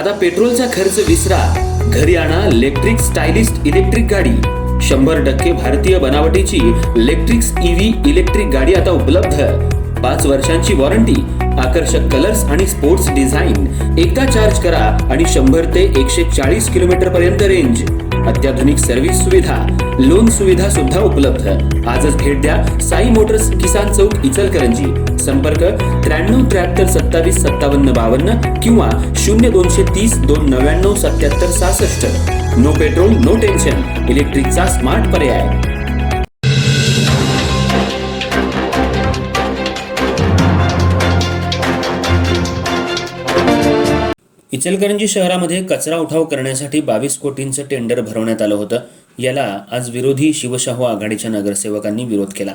आता पेट्रोलचा खर्च विसरा, घरी आणा इलेक्ट्रिक स्टायलिस्ट इलेक्ट्रिक गाडी। 100% भारतीय बनावटीची इलेक्ट्रिक्स ईव्ही इलेक्ट्रिक गाडी आता उपलब्ध। 5 वर्षांची वॉरंटी, आकर्षक कलर्स आणि स्पोर्ट्स डिझाइन। एकदा चार्ज करा आणि 100 ते 140 किलोमीटर पर्यंत रेंज। अत्याधुनिक सर्व्हिस सुविधा, लोन सुविधा सुद्धा उपलब्ध। आजच भेट द्या साई मोटर्स, किसान चौक, इचलकरंजी। संपर्क 93 73 27 57 52 किंवा 0230 299 77 66। नो पेट्रोल नो टेन्शन, इलेक्ट्रिकचा स्मार्ट पर्याय। इचलकरंजी शहरामध्ये कचरा उठाव करण्यासाठी 22 कोटींचं टेंडर भरवण्यात आलं होतं। याला आज विरोधी शिवशाहू आघाडीच्या नगरसेवकांनी विरोध केला।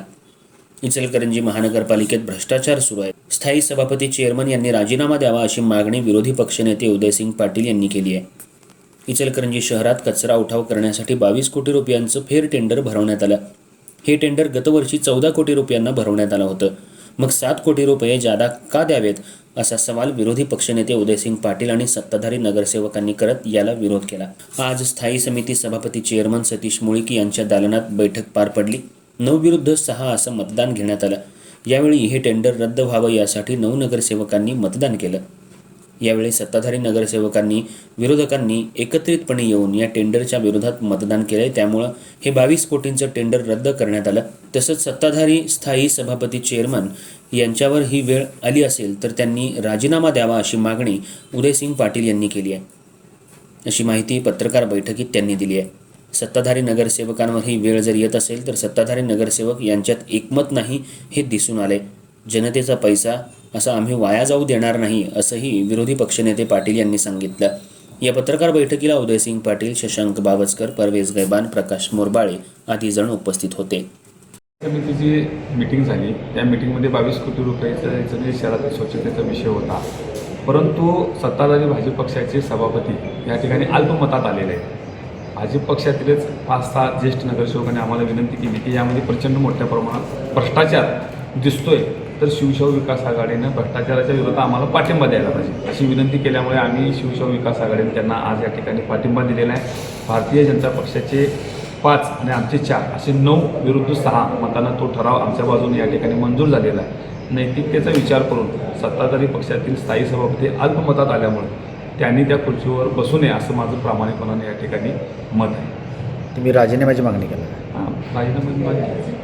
इचलकरंजी महानगरपालिकेत भ्रष्टाचार सुरू आहे। स्थायी सभापती चेअरमन यांनी राजीनामा द्यावा अशी मागणी विरोधी पक्षनेते उदयसिंग पाटील यांनी केली आहे। इचलकरंजी शहरात कचरा उठाव करण्यासाठी 22 कोटी रुपयांचं फेर टेंडर भरवण्यात आलं। हे टेंडर गतवर्षी 14 कोटी रुपयांना भरवण्यात आलं होतं। मग 7 कोटी रुपये जादा का द्यावेत असा सवाल विरोधी पक्षनेते उदयसिंग पाटील आणि सत्ताधारी नगरसेवकांनी करत याला विरोध केला। आज स्थायी समिती सभापती चेअरमन सतीश मुळीक यांच्या दालनात बैठक पार पडली। 9 विरुद्ध 6 असं मतदान घेण्यात आलं। यावेळी हे टेंडर रद्द व्हावं यासाठी 9 नगरसेवकांनी मतदान केलं। यावेळी सत्ताधारी नगरसेवकांनी विरोधकांनी एकत्रितपणे येऊन या टेंडरच्या विरोधात मतदान केलंय। त्यामुळं हे 22 कोटींचं टेंडर रद्द करण्यात आलं। तसंच सत्ताधारी स्थायी सभापती चेअरमन यांच्यावर ही वेळ आली असेल तर त्यांनी राजीनामा द्यावा अशी मागणी उदयसिंग पाटील यांनी केली आहे, अशी माहिती पत्रकार बैठकीत त्यांनी दिली आहे। सत्ताधारी नगरसेवकांवर ही वेळ जर येत असेल तर सत्ताधारी नगरसेवक यांच्यात एकमत नाही हे दिसून आले। जनतेचा पैसा असा आम्ही वाया जाऊ देणार नाही असंही विरोधी पक्षनेते पाटील यांनी सांगितलं। या पत्रकार बैठकीला उदयसिंग पाटील, शशांक बावस्कर, परवेज गैबान, प्रकाश मोरबाळे आदी जण उपस्थित होते। समितीची मीटिंग झाली। त्या मीटिंगमध्ये 22 कोटी रुपयाचा जे शहरातील स्वच्छतेचा विषय होता, परंतु सत्ताधारी भाजप पक्षाचे सभापती या ठिकाणी अल्पमतात आलेले आहेत। भाजप पक्षातीलच 5-6 ज्येष्ठ नगरसेवकांनी आम्हाला विनंती केली की यामध्ये प्रचंड मोठ्या प्रमाणात भ्रष्टाचार दिसतोय, तर शिवशाहू विकास आघाडीनं भ्रष्टाचाराच्या विरोधात आम्हाला पाठिंबा द्यायला पाहिजे अशी विनंती केल्यामुळे आम्ही शिवशाहू विकास आघाडीने त्यांना आज या ठिकाणी पाठिंबा दिलेला आहे। भारतीय जनता पक्षाचे 5 आणि आमचे 4 असे 9 विरुद्ध 6 मतांना तो ठराव आमच्या बाजूने या ठिकाणी मंजूर झालेला आहे। नैतिकतेचा विचार करून सत्ताधारी पक्षातील स्थायी सभापती अल्पमतात आल्यामुळे त्यांनी त्या खुर्चीवर बसू नये असं माझं प्रामाणिकपणाने या ठिकाणी मत आहे। तुम्ही राजीनाम्याची मागणी केली? राजीनाम्याची मागणी